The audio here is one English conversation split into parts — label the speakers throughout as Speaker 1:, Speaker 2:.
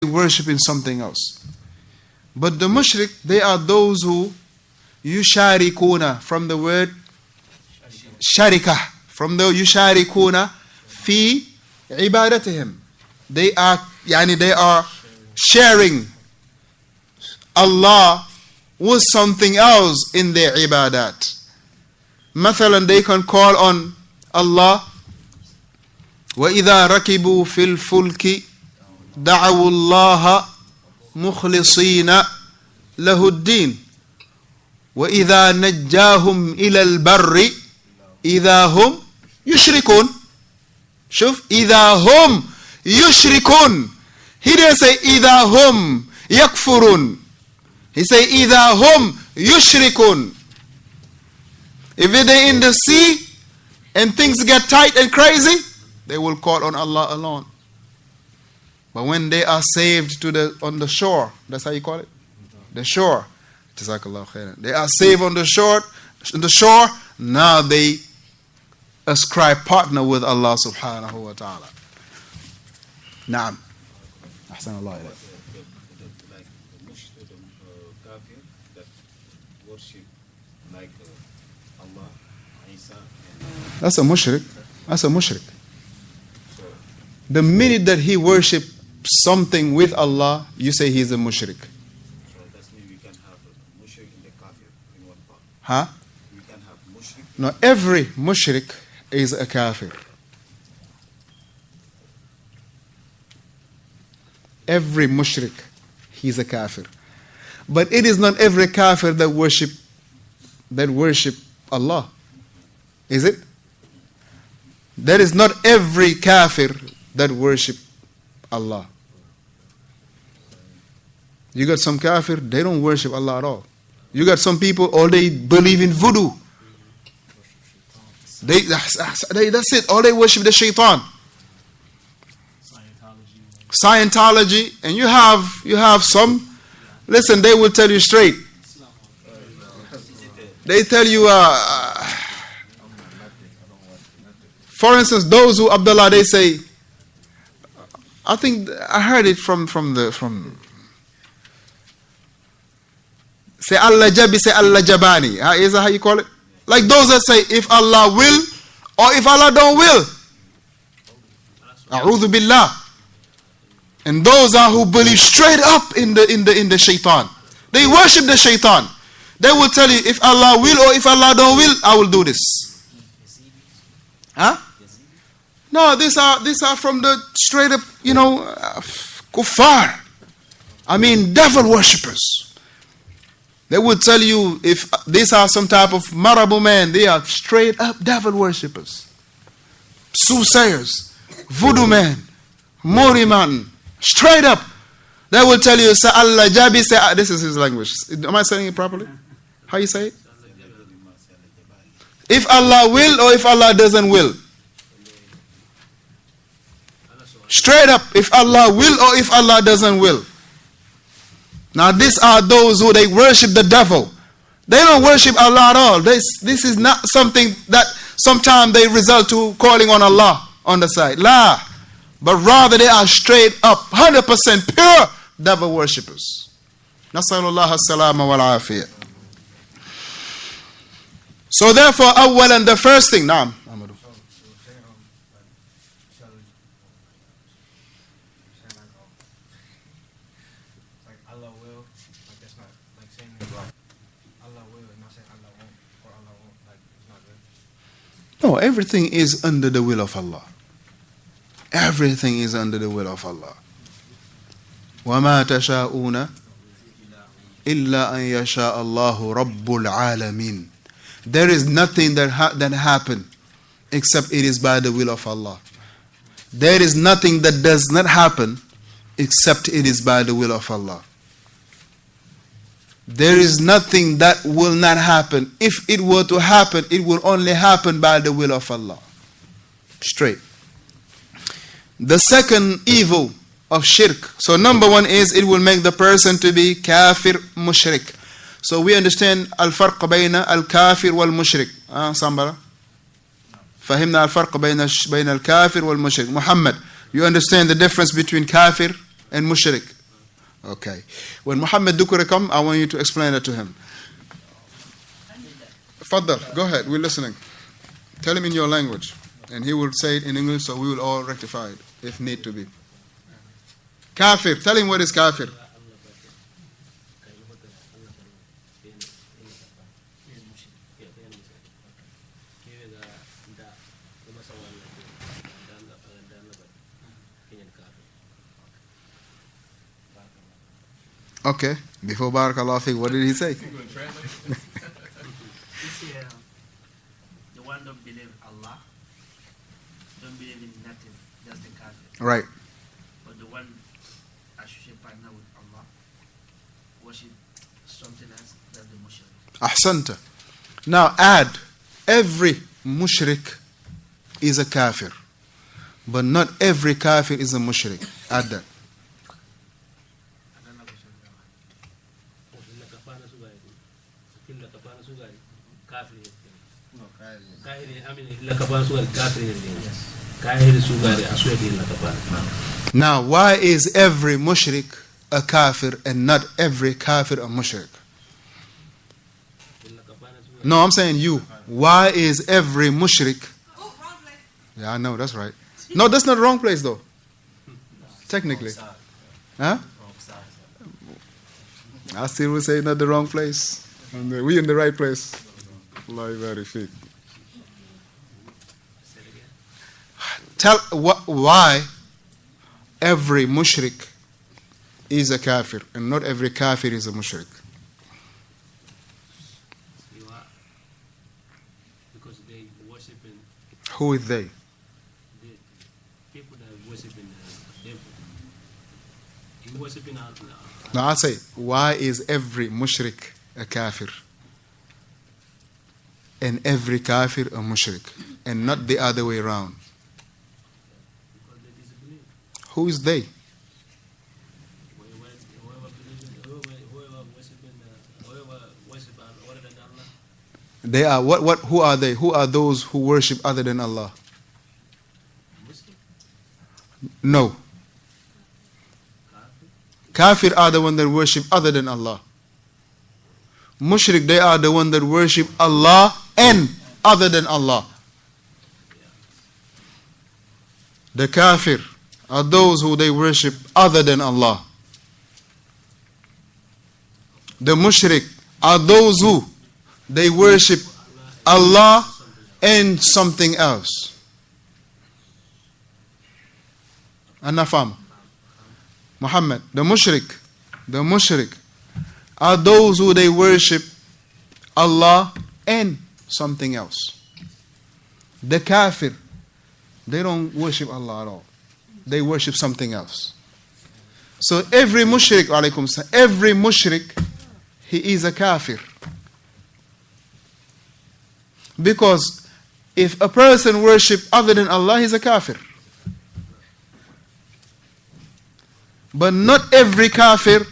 Speaker 1: worshipping something else. But the mushrik, they are those who yusharikuna, from the word sharika, from the yusharikuna fi ibadatihim. They are sharing Allah with something else in their ibadat. Mathalan, they can call on Allah. وَإِذَا رَكِبُوا فِي الْفُلْكِ دَعَوُوا اللَّهَ مُخْلِصِينَ لَهُ الدِّينَ وَإِذَا نَجَّاهُمْ إِلَى الْبَرِّ إِذَا هُمْ يُشْرِكُونَ. شوف, إِذَا هُمْ يُشْرِكُونَ. He didn't say إِذَا هُمْ يَكْفُرُونَ. He say إِذَا هُمْ يُشْرِكُونَ. If they're in the sea and things get tight and crazy, they will call on Allah alone. But when they are saved on the shore, that's how you call it? The shore. Jazakallah khairan. They are saved on the shore, now they ascribe partner with Allah subhanahu wa ta'ala. Naam. Ahsan Allah ilayk.
Speaker 2: Like the kafir that worship like Allah, Isa, and
Speaker 1: That's a mushrik. That's a mushrik. The minute that he worships something with Allah, you say he's a mushrik.
Speaker 2: so that's mean we can have a mushrik in the kafir in one part.
Speaker 1: Huh?
Speaker 2: We can have mushrik.
Speaker 1: No, every mushrik is a kafir. Every mushrik, he's a kafir. But it is not every kafir that worship Allah. Is it? That is not every kafir that worship Allah. You got some kafir, they don't worship Allah at all. You got some people, all they believe in voodoo. That's it. All they worship the shaitan. Scientology. And you have some, listen, they will tell you straight. They tell you, for instance, those who, Abdullah, they say, I think I heard it from say Allah Jabi, say Allah Jabani. Is that how you call it? Like those that say if Allah will or if Allah don't will. A'udhu billah. And those are who believe straight up in the shaitan. They worship the shaitan. They will tell you if Allah will or if Allah don't will, I will do this. Huh? No, these are from the straight up, kuffar. I mean, devil worshippers. They would tell you if these are some type of marabu man, they are straight up devil worshippers. Soothsayers, voodoo man, Mori man, straight up. They will tell you, say Allah Jabi, say, this is his language. Am I saying it properly? How you say it? If Allah will or if Allah doesn't will. Straight up, if Allah will or if Allah doesn't will. Now these are those who they worship the devil. They don't worship Allah at all. This is not something that sometimes they result to calling on Allah on the side. La. But rather they are straight up, 100% pure devil worshippers. Nasalullah as-salama wal afiyah. So therefore, awwalan, the first thing, naam. No, everything is under the will of Allah. Everything is under the will of Allah. وَمَا تَشَاءُونَ إِلَّا أَن يَشَاءَ اللَّهُ رَبُّ الْعَالَمِينَ. There is nothing that happen except it is by the will of Allah. There is nothing that does not happen except it is by the will of Allah. There is nothing that will not happen. If it were to happen, it will only happen by the will of Allah. Straight. The second evil of shirk. So number one is it will make the person to be kafir mushrik. So we understand al-farq bayna al-kafir wal-mushrik. Sambara? Fahimna al-farq bayna al-kafir wal-mushrik. Muhammad, you understand the difference between kafir and mushrik. Okay. When Muhammad Dukure come, I want you to explain it to him. Faddal, go ahead. We're listening. Tell him in your language, and he will say it in English, so we will all rectify it if need to be. Kafir. Tell him what is kafir. Okay. Before Barakallah Fiqh, what did he say?
Speaker 3: The one don't believe Allah, don't believe in nothing, that's the kafir.
Speaker 1: Right.
Speaker 3: But the one associate partner with Allah, worship something else, that's the mushrik.
Speaker 1: Ahsanta. Now add, every mushrik is a kafir. But not every kafir is a mushrik. Add that. Now, why is every mushrik a kafir and not every kafir a mushrik? No, I'm saying you. Why is every mushrik? Yeah, I know, that's right. No, that's not the wrong place though. Technically. Huh? I still would say not the wrong place. And we in the right place. Allah very fit. Tell why every mushrik is a kafir and not every kafir is a mushrik.
Speaker 4: Because they worship in.
Speaker 1: Who is they?
Speaker 4: The people that worship in the devil. You worship in Allah.
Speaker 1: Now I say, why is every mushrik a kafir and every kafir a mushrik and not the other way around?
Speaker 4: Because they disbelieve.
Speaker 1: Who is they?
Speaker 4: Whoever worship other than Allah.
Speaker 1: They are what? Who are they? Who are those who worship other than Allah?
Speaker 4: Muslim.
Speaker 1: No. Kafir are the one that worship other than Allah. Mushrik, they are the one that worship Allah and other than Allah. The kafir are those who they worship other than Allah. The mushrik are those who they worship Allah and something else. Anafam. Muhammad, the mushrik are those who they worship Allah and something else. The kafir, they don't worship Allah at all. They worship something else. So every mushrik, alaykum salam, every mushrik, he is a kafir. Because if a person worship other than Allah, he's a kafir. But not every kafir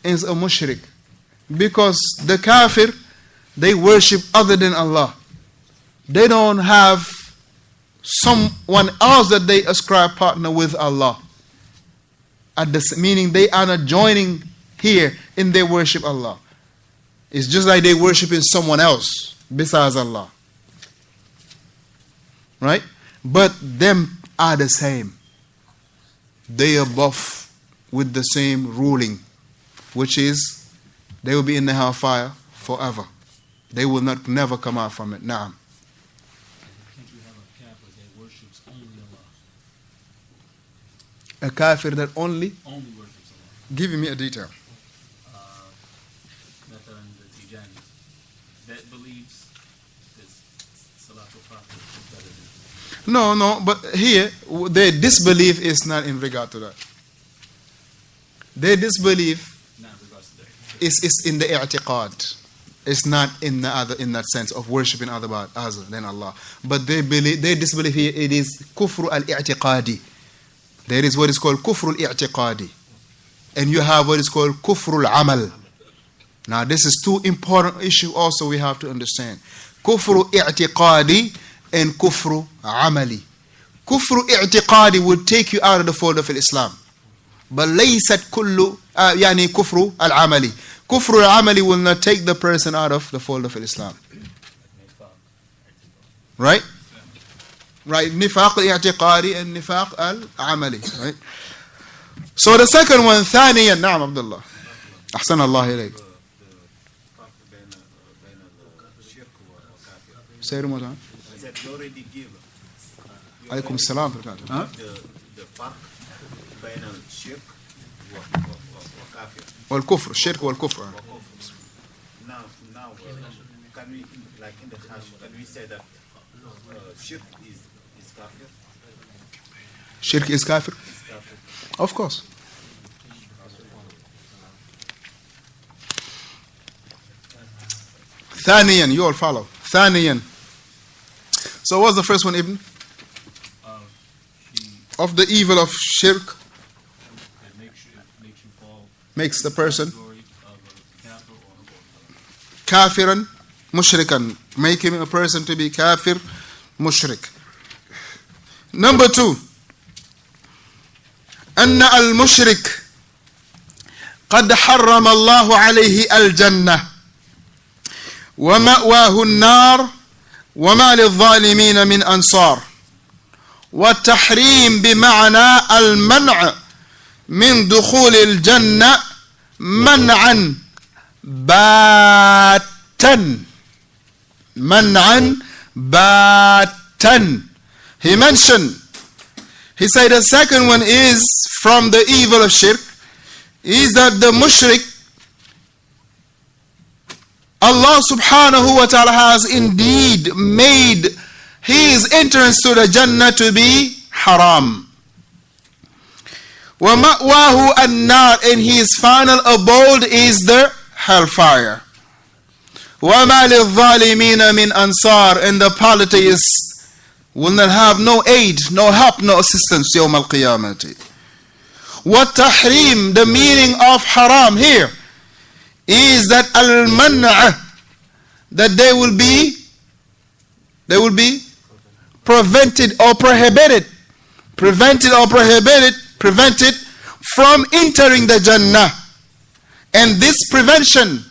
Speaker 1: is a mushrik. Because the kafir, they worship other than Allah. They don't have someone else that they ascribe partner with Allah. Meaning they are not joining here in their worship Allah. It's just like they worshiping someone else besides Allah. Right? But them are the same. They are both with the same ruling, which is they will be in the hellfire forever. They will not never come out from it. Naam.
Speaker 5: Can't you have a kafir that worships only Allah?
Speaker 1: A kafir that only
Speaker 5: Only worships Allah.
Speaker 1: give me a detail.
Speaker 5: Method and the Tijani that believes that Salatul Fatih is better than.
Speaker 1: No, but here their disbelief is not in regard to that. Their disbelief
Speaker 5: Not in regards to that.
Speaker 1: is in the i'tiqad. It's not in that sense of worshiping other than Allah. But they disbelief here, it is kufru al-i'tiqadi. There is what is called kufru al-i'tiqadi. And you have what is called kufru al-amal. Now this is two important issues also we have to understand. Kufru i'tiqadi and kufru amali. Kufru i'tiqadi will take you out of the fold of Islam. but ليست كل يعني كفر العملي. كفر العملي will not take the person out of the fold of Islam. Right? Right, nifaq al-i'tiqadi and nifaq al-amali. Right? So the second one, ثانيا, نعم عبد الله. أحسن الله إليك. Say it one more time.
Speaker 2: I said you already give.
Speaker 1: عليكم السلام ورحمة الله.
Speaker 2: The farq بين الشرك وكافر.
Speaker 1: والكفر, الشرك والكفر.
Speaker 2: Now, can we, like in the hash, can we say that shirk is kafir?
Speaker 1: Shirk is kafir?
Speaker 2: Is kafir.
Speaker 1: Of course. ثانيا, you all follow. ثانيا. So what's the first one, Ibn? Of the evil of shirk.
Speaker 5: It makes you fall.
Speaker 1: Makes the person
Speaker 5: Story of a kafir or a
Speaker 1: kafiran mushrikan. Making a person to be kafir mushrik. Number 2. أن المشرك قد حرم الله عليه الجنة ومأواه النار وما للظالمين من أنصار. والتحريم بمعنى المنع من دخول الجنة منعا باتا. منعا باتا. He mentioned, he said the second one is from the evil of shirk is that the mushrik, Allah subhanahu wa ta'ala has indeed made his entrance to the Jannah to be haram. وَمَأْوَاهُ النَّارِ, and his final abode is the hellfire. وَمَا لِلظَّالِمِينَ مِنْ أَنصَارٍ, and the polytheists will not have no aid, no help, no assistance يوم القيامة. وَالتَّحْرِيم, the meaning of haram here is that al-man'a, that they will be prevented or prohibited from entering the Jannah. And this prevention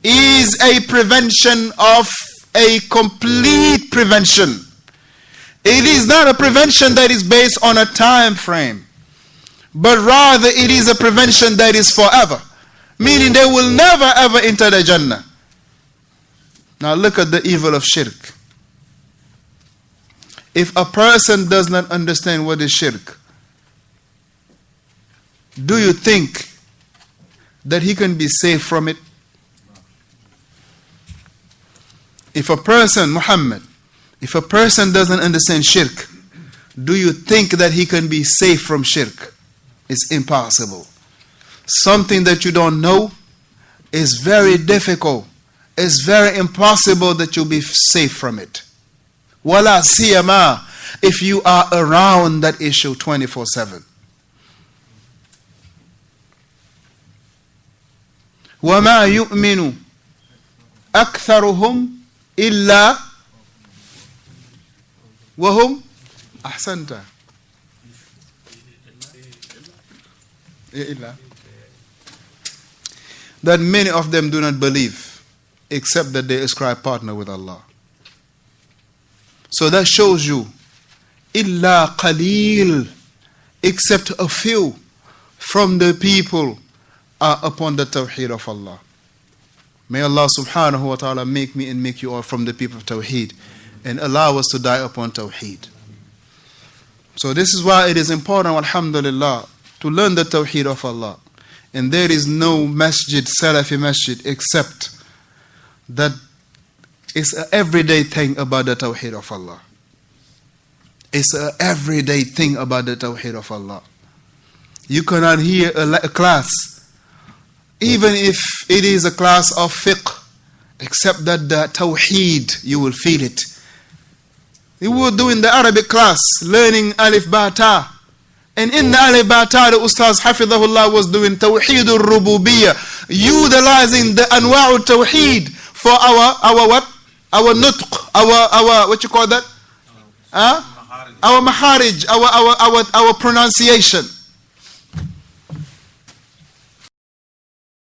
Speaker 1: is a prevention of a complete prevention. It is not a prevention that is based on a time frame, but rather it is a prevention that is forever, meaning they will never ever enter the Jannah. Now look at the evil of shirk. If a person does not understand what is shirk, do you think that he can be safe from it? If a person, Muhammad, if a person doesn't understand shirk, do you think that he can be safe from shirk? It's impossible. Something that you don't know is very difficult. It's very impossible that you'll be safe from it. Wala siyama, if you are around that issue 24/7. وَمَا يُؤْمِنُ أَكْثَرُهُمْ إِلَّا وَهُمْ أَحْسَنْتَ إِلَّا, that many of them do not believe except that they ascribe partner with Allah. So that shows you إِلَّا قَلِيلٌ, except a few from the people are upon the tawheed of Allah. May Allah subhanahu wa ta'ala make me and make you all from the people of tawheed, and allow us to die upon tawheed. So this is why it is important, alhamdulillah, to learn the tawheed of Allah. And there is no masjid, Salafi masjid, except that it's an everyday thing about the tawheed of Allah. It's an everyday thing about the tawheed of Allah. You cannot hear a class, even if it is a class of fiqh, except that the tawheed, you will feel it. You were doing the Arabic class, learning alif ba ta. And in the alif ba ta, the Ustaz Hafidhahullah was doing tawheedul rububiyyah, utilizing the anwa'u tawheed for our what? Our nutq, our what you call that? Our maharij, our pronunciation.